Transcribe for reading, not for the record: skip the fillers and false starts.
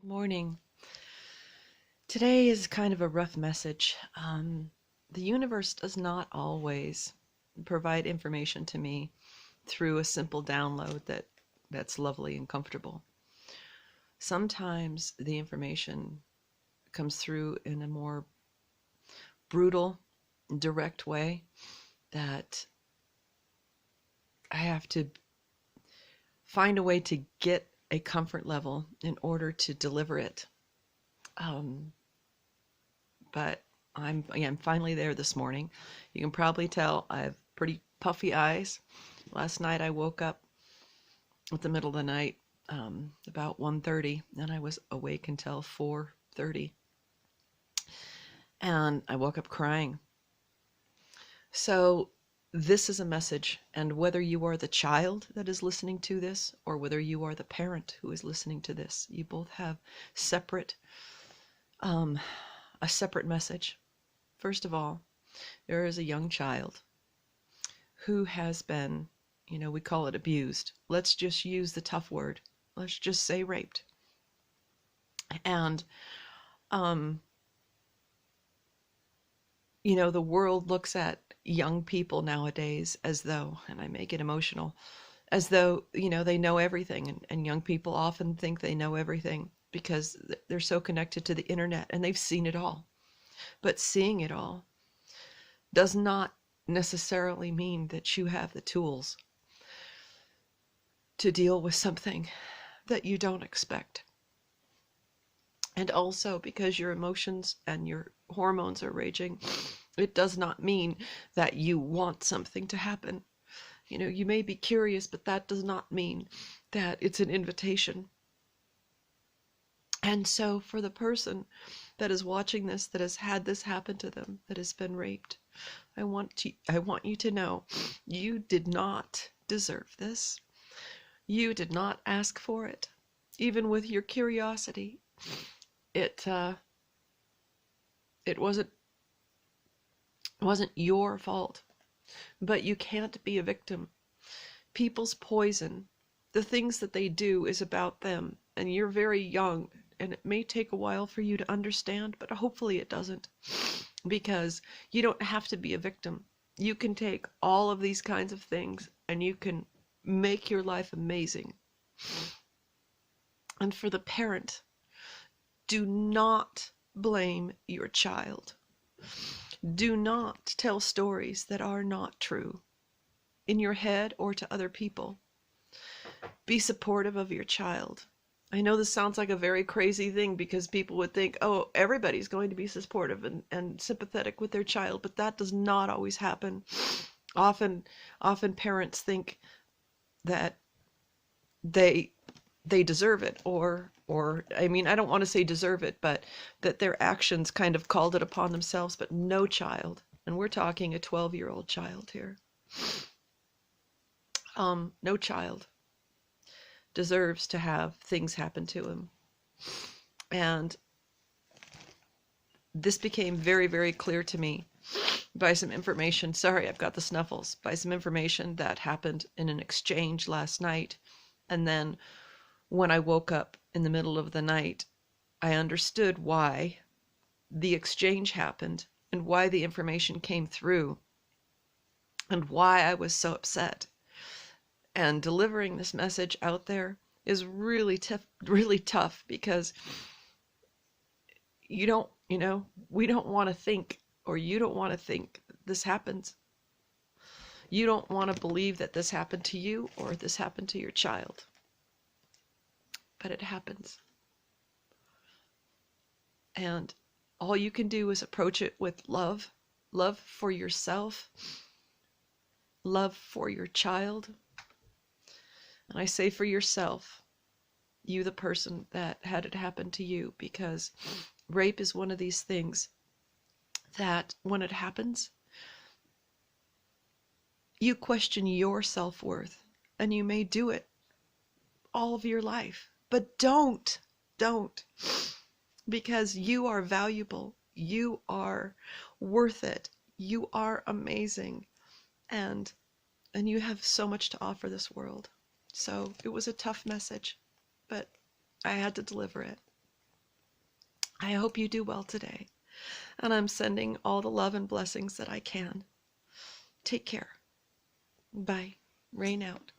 Good morning. Today is kind of a rough message. The universe does not always provide information to me through a simple download that's lovely and comfortable. Sometimes the information comes through in a more brutal, direct way that I have to find a way to get a comfort level in order to deliver it. Um, but I'm finally there this morning. You can probably tell I have pretty puffy eyes. Last night I woke up at the middle of the night, about 1:30, and I was awake until 4:30, and I woke up crying. So this is a message, and whether you are the child that is listening to this or whether you are the parent who is listening to this, you both have separate um, a separate message. First of all, there is a young child who has been, we call it abused. Let's just use the tough word. Let's just say raped. And, um, the world looks at young people nowadays as though, and I make it emotional, as though, they know everything. And young people often think they know everything because they're so connected to the internet and they've seen it all. But seeing it all does not necessarily mean that you have the tools to deal with something that you don't expect. And also, because your emotions and your hormones are raging, it does not mean that you want something to happen. You may be curious, but that does not mean that it's an invitation. And so, for the person that is watching this, that has had this happen to them, that has been raped, I want you to know you did not deserve this. You did not ask for it. Even with your curiosity, it it wasn't your fault. But you can't be a victim. People's poison, the things that they do, is about them, and you're very young, and it may take a while for you to understand, but hopefully it doesn't, because you don't have to be a victim. You can take all of these kinds of things and you can make your life amazing. And for the parent, do not blame your child. Do not tell stories that are not true, in your head or to other people. Be supportive of your child. I know this sounds like a very crazy thing because people would think, oh, everybody's going to be supportive and sympathetic with their child, but that does not always happen. Often, often parents think that they they deserve it, or I mean, I don't want to say deserve it, but that their actions kind of called it upon themselves. But no child, and we're talking a 12-year-old child here, no child deserves to have things happen to him. And this became very, very clear to me by some information. Sorry, I've got the snuffles. By some information that happened in an exchange last night. And then when I woke up in the middle of the night, I understood why the exchange happened and why the information came through and why I was so upset. And delivering this message out there is really tough because we don't want to think, or you don't want to think this happens. You don't want to believe that this happened to you or this happened to your child. But it happens. And all you can do is approach it with love. Love for yourself. Love for your child. And I say for yourself, you the person that had it happen to you, because rape is one of these things that when it happens, you question your self-worth, and you may do it all of your life. But don't, because you are valuable. You are worth it. You are amazing. And you have so much to offer this world. So it was a tough message, but I had to deliver it. I hope you do well today, and I'm sending all the love and blessings that I can. Take care. Bye. Rain out.